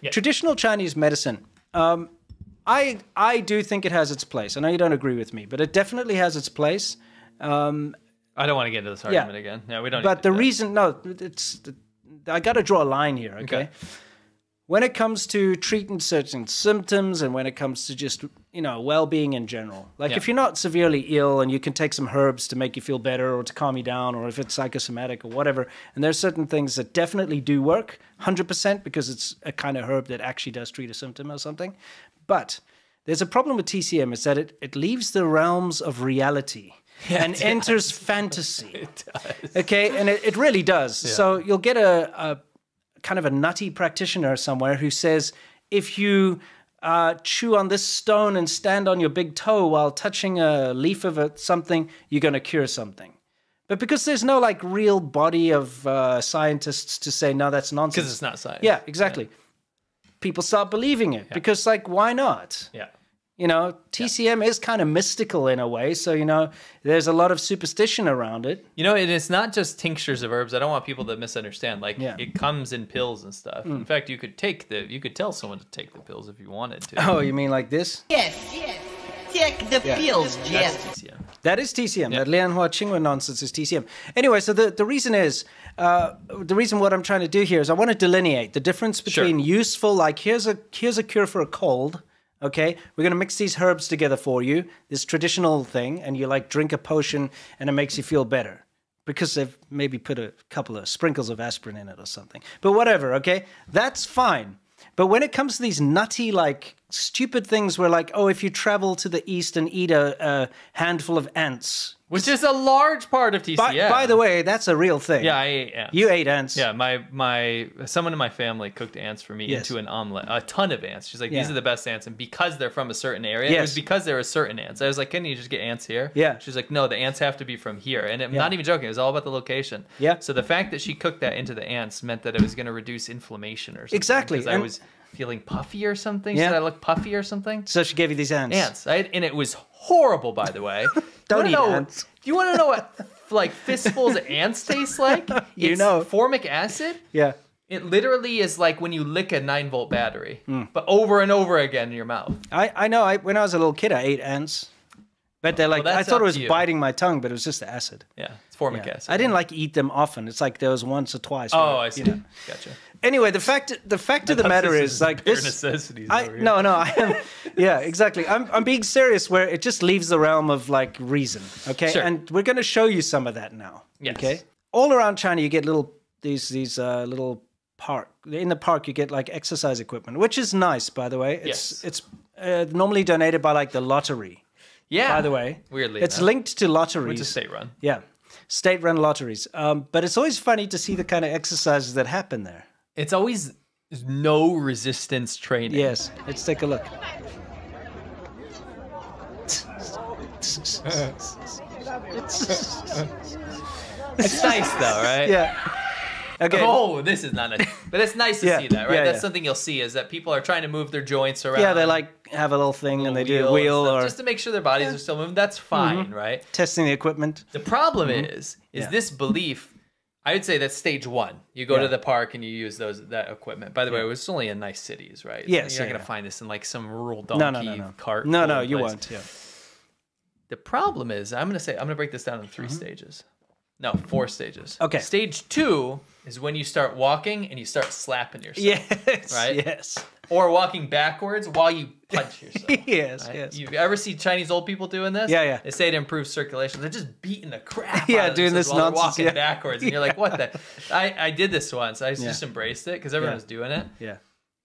traditional Chinese medicine. I do think it has its place. I know you don't agree with me, but it definitely has its place. I don't want to get into this argument again. Yeah, we don't. But the reason, I got to draw a line here. Okay. When it comes to treating certain symptoms and when it comes to just, well-being in general, like if you're not severely ill and you can take some herbs to make you feel better or to calm you down, or if it's psychosomatic or whatever, and there's certain things that definitely do work 100% because it's a kind of herb that actually does treat a symptom or something. But there's a problem with TCM is that it leaves the realms of reality and enters fantasy. It does. Okay, and it really does. Yeah. So you'll get a kind of a nutty practitioner somewhere who says, if you chew on this stone and stand on your big toe while touching a leaf of something, you're going to cure something. But because there's no like real body of scientists to say, no, that's nonsense. Because it's not science. Yeah, exactly. Yeah. People start believing it because like, why not? Yeah. TCM is kind of mystical in a way. So, there's a lot of superstition around it. And it's not just tinctures of herbs. I don't want people to misunderstand. Like, it comes in pills and stuff. In fact, you could tell someone to take the pills if you wanted to. Oh, you mean like this? Yes. Take the pills, yes. That's TCM. That is TCM. That Lianhua Qingwen nonsense is TCM. Anyway, so the reason is, what I'm trying to do here is I want to delineate the difference between useful, like here's a cure for a cold. Okay, we're going to mix these herbs together for you, this traditional thing, and you like drink a potion and it makes you feel better because they've maybe put a couple of sprinkles of aspirin in it or something. But whatever, okay, that's fine. But when it comes to these nutty, like, stupid things where, like, oh, if you travel to the east and eat a handful of ants. Which is a large part of TCM. By the way, that's a real thing. Yeah, I ate ants. You ate ants. Yeah, someone in my family cooked ants for me into an omelet. A ton of ants. She's like, these are the best ants. And because they're from a certain area, it was because there were certain ants. I was like, can you just get ants here? Yeah. She's like, no, the ants have to be from here. And I'm not even joking. It was all about the location. Yeah. So the fact that she cooked that into the ants meant that it was going to reduce inflammation or something. Exactly. Because I was feeling puffy or something. Did I look puffy or something? So she gave you these ants. And it was horrible, by the way. Don't eat ants. Do you want to know what like fistfuls of ants taste like? It's formic acid. Yeah. It literally is like when you lick a 9-volt battery, but over and over again in your mouth. I know. When I was a little kid, I ate ants. But they're like, I thought it was biting my tongue, but it was just acid. Yeah, it's formic acid. I didn't like eat them often. It's like there was once or twice. Oh, I see. Gotcha. Anyway, the fact of the matter is like this. Necessities. No, I am. Yeah, exactly. I'm being serious. Where it just leaves the realm of like reason. Okay, and we're going to show you some of that now. Yes. Okay, all around China, you get these little park. In the park, you get like exercise equipment, which is nice, by the way. It's normally donated by like the lottery. Yeah. By the way, weirdly, it's linked to lotteries. Which is state-run. Yeah, state-run lotteries. But it's always funny to see the kind of exercises that happen there. It's always no resistance training. Yes, let's take a look. It's nice though, right? Yeah. Okay. Oh, this is not nice. But it's nice to see that, right? That's something you'll see is that people are trying to move their joints around. Yeah, they like have a little thing and they do a wheel or just to make sure their bodies are still moving. That's fine, right? Testing the equipment. The problem is this belief. I would say that's stage one. You go to the park and you use that equipment. By the way, it was only in nice cities, right? Yes. You're not going to find this in like some rural donkey cart. No, you won't. Yeah. The problem is, I'm going to break this down in 3 stages. No, 4 stages. Okay. Stage 2 is when you start walking and you start slapping yourself. Yes. Right? Yes. Or walking backwards while you punch yourself. Yes, right? yes. You ever see Chinese old people doing this? Yeah, yeah. They say it improves circulation. They're just beating the crap out of doing this while nonsense. they're walking backwards. And you're like, what the? I did this once. I just embraced it because everyone was doing it. Yeah.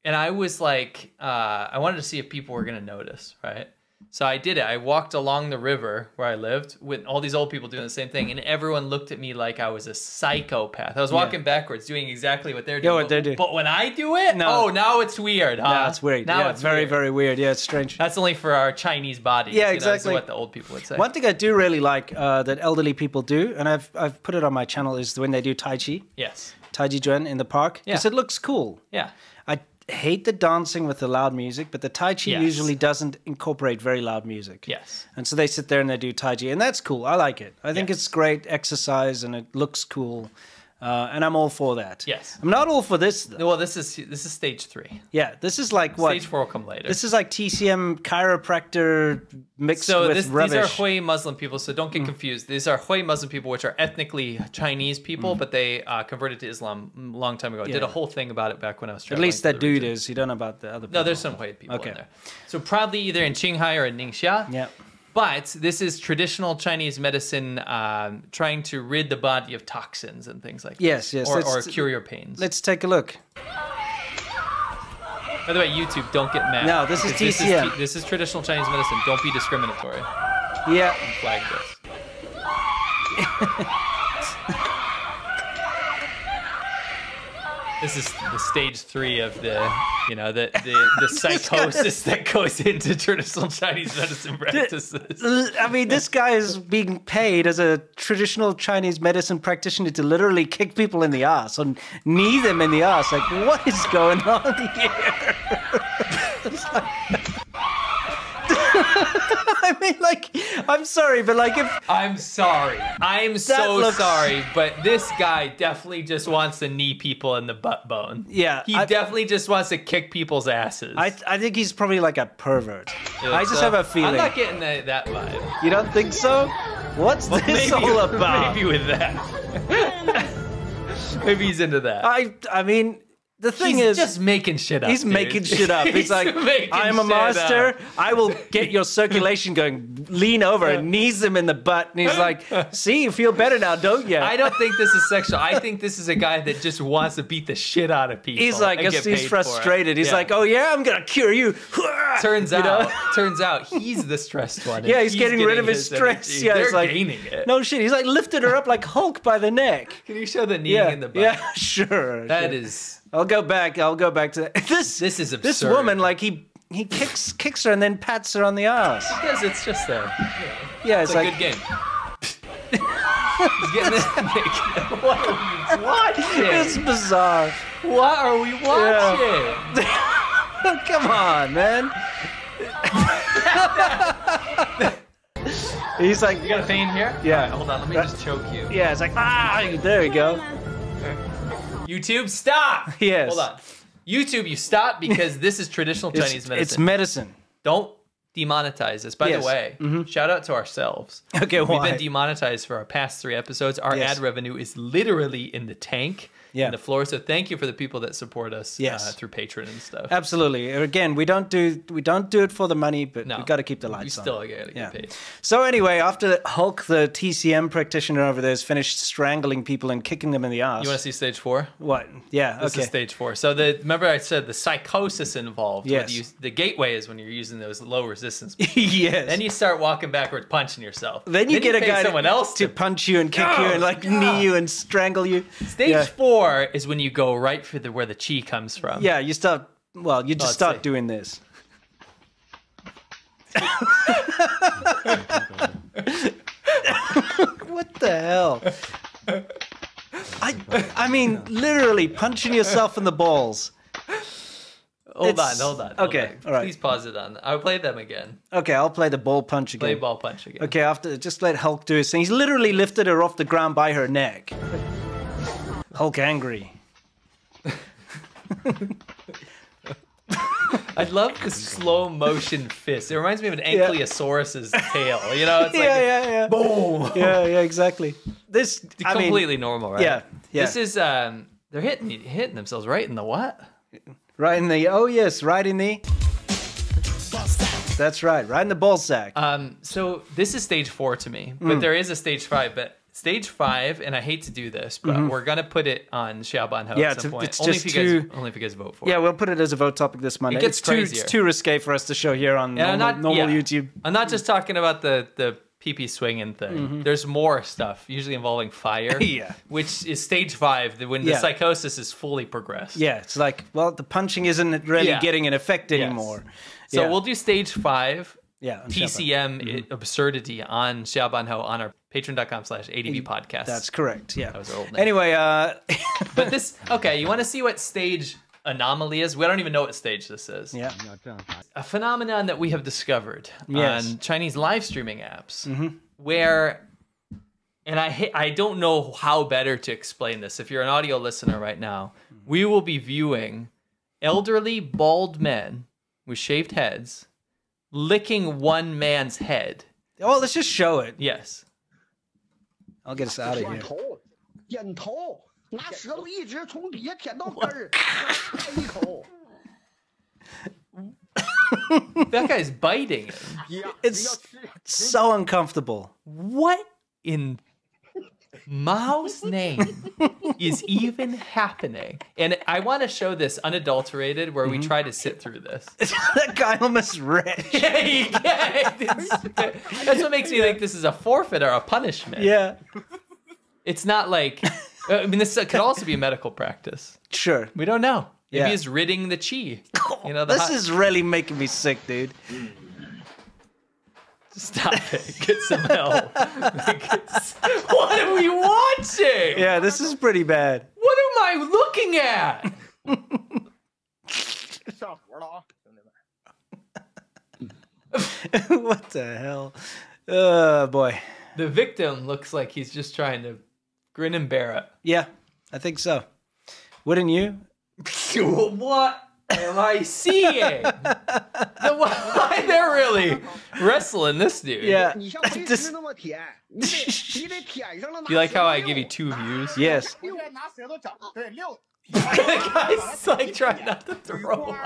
And I was like, I wanted to see if people were going to notice, right? So I did it. I walked along the river where I lived with all these old people doing the same thing, and everyone looked at me like I was a psychopath. I was walking backwards, doing exactly what they're doing. Yeah, what they do. But when I do it, now it's weird, huh? Now it's weird. Now it's very, weird. very weird. Yeah, it's strange. That's only for our Chinese bodies. Yeah, You exactly. know, what the old people would say. One thing I do really like that elderly people do, and I've put it on my channel, is when they do Tai Chi. Yes. Tai Chi Chuan in the park. Because it looks cool. Yeah. I hate the dancing with the loud music, but the Tai Chi usually doesn't incorporate very loud music. Yes. And so they sit there and they do Tai Chi, and that's cool. I like it. I think it's great exercise, and it looks cool. And I'm all for that. Yes. I'm not all for this, though. Well, this is stage 3. Yeah, this is like what? Stage 4 will come later. This is like TCM chiropractor mixed with rubbish. These are Hui Muslim people, so don't get confused. These are Hui Muslim people, which are ethnically Chinese people, but they converted to Islam a long time ago. I did a whole thing about it back when I was traveling. At least that dude is. You don't know about the other people. No, there's some Hui people in there. So proudly either in Qinghai or in Ningxia. Yeah. But this is traditional Chinese medicine trying to rid the body of toxins and things like that. Yes. Or cure your pains. Let's take a look. By the way, YouTube, don't get mad. No, this is TCM. This is traditional Chinese medicine. Don't be discriminatory. Yeah. And flag this. This is the stage 3 of the psychosis that goes into traditional Chinese medicine practices. I mean, this guy is being paid as a traditional Chinese medicine practitioner to literally kick people in the ass or knee them in the ass. Like, what is going on here? I mean, like, I'm sorry, but like if... I'm sorry. I'm so sorry, but this guy definitely just wants to knee people in the butt bone. Yeah. He definitely just wants to kick people's asses. I think he's probably like a pervert. I just have a feeling. I'm not getting that vibe. You don't think so? What's this all about? Maybe with that. Maybe he's into that. I mean... The thing He's is, just making shit up. He's making shit up. He's like, I'm a master. I will get your circulation going. Lean over and knees him in the butt. And he's like, see, you feel better now, don't you? I don't think this is sexual. I think this is a guy that just wants to beat the shit out of people. He's like, he's frustrated. He's like, oh yeah, I'm going to cure you. Turns out he's the stressed one. Yeah, he's getting rid of his stress. Energy. Yeah, They're he's like, gaining it. No shit. He's like lifted her up like Hulk by the neck. Can you show the kneeing in the butt? Yeah, sure. That is... I'll go back to that. This is absurd. This woman, like, he kicks her and then pats her on the ass. Because it's just a... Yeah, it's like... a good game. He's getting this naked. What are we watching? It's bizarre. What are we watching? Yeah. Come on, man. He's like... You got a pain here? Yeah. Right, hold on, let me just choke you. Yeah, it's like, there you go. YouTube, stop! Yes. Hold on. YouTube, you stop because this is traditional Chinese medicine. It's medicine. Don't demonetize this. By the way, shout out to ourselves. Okay, why? We've been demonetized for our past 3 episodes. Our ad revenue is literally in the tank. In the floor. So thank you for the people that support us through Patreon and stuff. Absolutely. Again, we don't do it for the money, but we got to keep the lights on. We still got to get paid. So anyway, after Hulk, the TCM practitioner over there, has finished strangling people and kicking them in the ass. You want to see stage 4? What? Yeah. This is stage 4. So remember I said the psychosis involved. Yes. The gateway is when you're using those low resistance. Yes. Then you start walking backwards, punching yourself. Then you get a guy someone else to punch you and kick you and like knee you and strangle you. Stage 4 is when you go right for where the chi comes from. Yeah, you start. Well, you just start doing this. What the hell? I mean, literally punching yourself in the balls. Hold on. Okay, all right. Please pause it on. I'll play them again. Okay, I'll play the ball punch again. Play ball punch again. Okay, just let Hulk do his thing. He's literally lifted her off the ground by her neck. Hulk angry. I love the slow motion fist. It reminds me of an ankylosaurus's tail. You know, it's yeah. boom. Yeah, it's completely normal, right? Yeah. This is they're hitting themselves right in the what? Right in the That's right in the ball sack. So this is stage 4 to me, but there is a stage 5. But stage 5, and I hate to do this, but we're gonna put it on Xiaobanhou at some point. Only if you guys vote for it. Yeah, we'll put it as a vote topic this Monday. It gets crazier. It's too risque for us to show here on normal YouTube. I'm not just talking about the pee-pee swinging thing. There's more stuff, usually involving fire. Which is stage 5, when the psychosis is fully progressed. Yeah, it's like, well, the punching isn't really getting an effect anymore. So we'll do stage 5. Yeah, TCM absurdity on Xiaobanhou on our patreon.com/ADVpodcast. That's correct. Yeah. That was our old name. Anyway, but this, okay, you want to see what stage anomaly is? We don't even know what stage this is. Yeah. A phenomenon that we have discovered on Chinese live streaming apps where And I don't know how better to explain this. If you're an audio listener right now, we will be viewing elderly bald men with shaved heads licking one man's head. Oh, let's just show it. Yes. I'll get us out of here. That guy's biting him. It's so uncomfortable. What in Mao's name is even happening? And I want to show this unadulterated where we try to sit through this. That guy almost retched. That's what makes me think this is a forfeit or a punishment. Yeah. It's not like, I mean, this could also be a medical practice. Sure. We don't know. Maybe Yeah. he's ridding the chi. You know, This is really making me sick, dude. Stop it. Get some help. What are we watching? Yeah, this is pretty bad. What am I looking at? What the hell? Oh, boy. The victim looks like he's just trying to grin and bear it. Yeah, I think so. Wouldn't you? What am I seeing? Why they're really wrestling this dude? Yeah. You You like how I give you 2 views? Yes. The guy's like trying not to throw.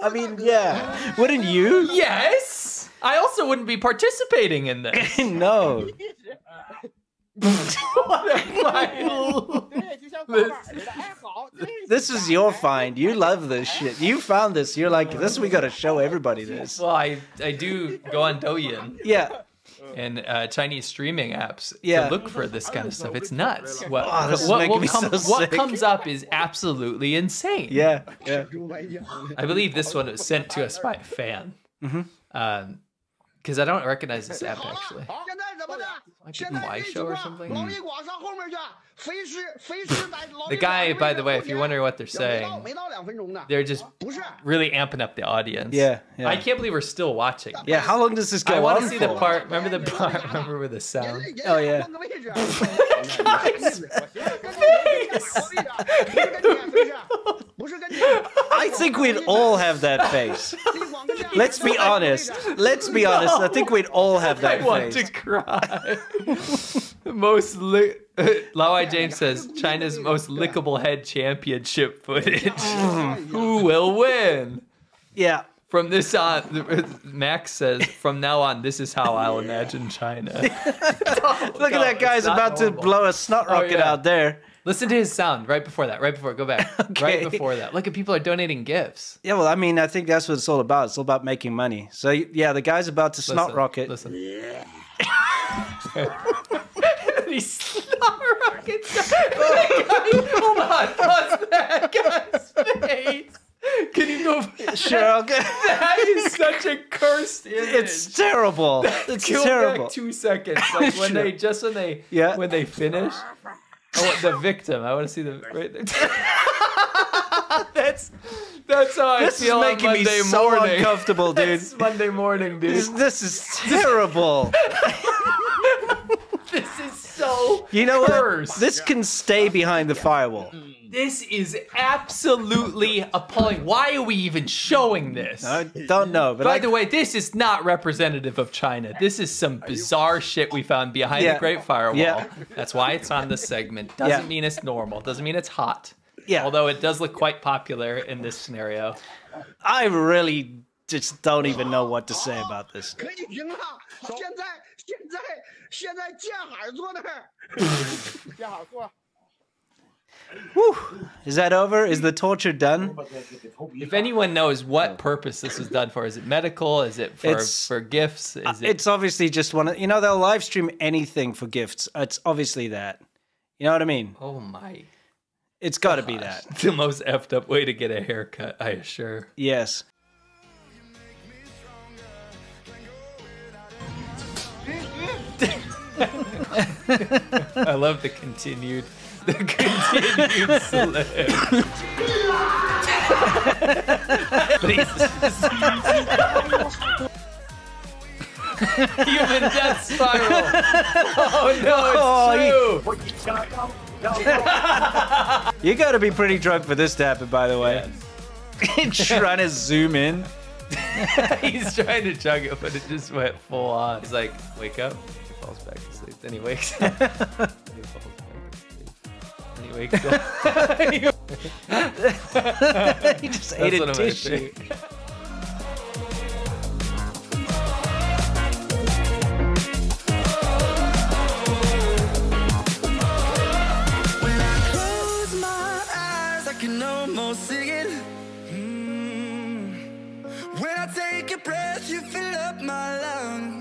I mean, yeah. Wouldn't you? Yes. I also wouldn't be participating in this. No. What am I? This is your find. You love this shit. You found this. You're like, this, we gotta show everybody this. Well, I do go on Douyin Yeah. and Chinese streaming apps Yeah. to look for this kind of stuff. It's nuts. What, Oh, this is making me so what sick. comes up is absolutely insane. Yeah. Yeah. I believe this one was sent to us by a fan. Because I don't recognize this app actually. Like a Y show or something. The guy, by the way, if you're wondering what they're saying, they're just really amping up the audience. Yeah. Yeah. I can't believe we're still watching. Yeah. How long does this go I want on to see for? the part. Remember the part? Remember with the sound? Oh, yeah. I think we'd all have that face. Let's be honest. Let's be honest. I think we'd all have that I want face. to cry. The most Lawai James says China's most lickable head championship footage. Who will win? Yeah. From this on, Max says, from now on, this is how I'll imagine China. Look at that guy's about to blow a snot rocket yeah. out there. Listen to his sound right before that. Right before, go back. Okay. Right before that. Look at people are donating gifts. Yeah, well, I mean, I think that's what it's all about. It's all about making money. So, yeah, the guy's about to snot rocket. Listen. He snot rockets. Hold on. Pause that guy's face. Can you go? Sure, I'll get... That is such a cursed image. It's terrible. It's Go terrible. back 2 seconds. Like when Sure. when they finish. I want the victim. I want to see the right there. That's how I This is feel on making me Monday so morning. uncomfortable, dude. It's Monday morning, dude. This is terrible. This is so You know cursed. what? This can stay behind the firewall. This is absolutely appalling. Why are we even showing this? I don't know, but By the way, this is not representative of China. This is some bizarre shit we found behind Yeah. the Great Firewall. Yeah. That's why it's on this segment. Doesn't mean it's normal. Doesn't mean it's hot. Yeah. Although it does look quite popular in this scenario. I really just don't even know what to say about this. Whew. Is that over? Is the torture done? If anyone knows what purpose this was done for, is it medical? Is it for gifts? Is it? It's obviously just one of, you know, they'll live stream anything for gifts. It's obviously that. You know what I mean? Oh my. It's got to be that. The most effed up way to get a haircut, I assure. Yes. I love the continued slip. Human death spiral. Oh no, it's true. You got to be pretty drunk for this to happen, by the way. Yes. Trying to zoom in. He's trying to chug it, but it just went full on. He's like, wake up. He falls back to sleep. Then he wakes up. Then he falls back to sleep. Then he wakes up. He just ate a tissue. Almost sing it. When I take a breath, you fill up my lungs.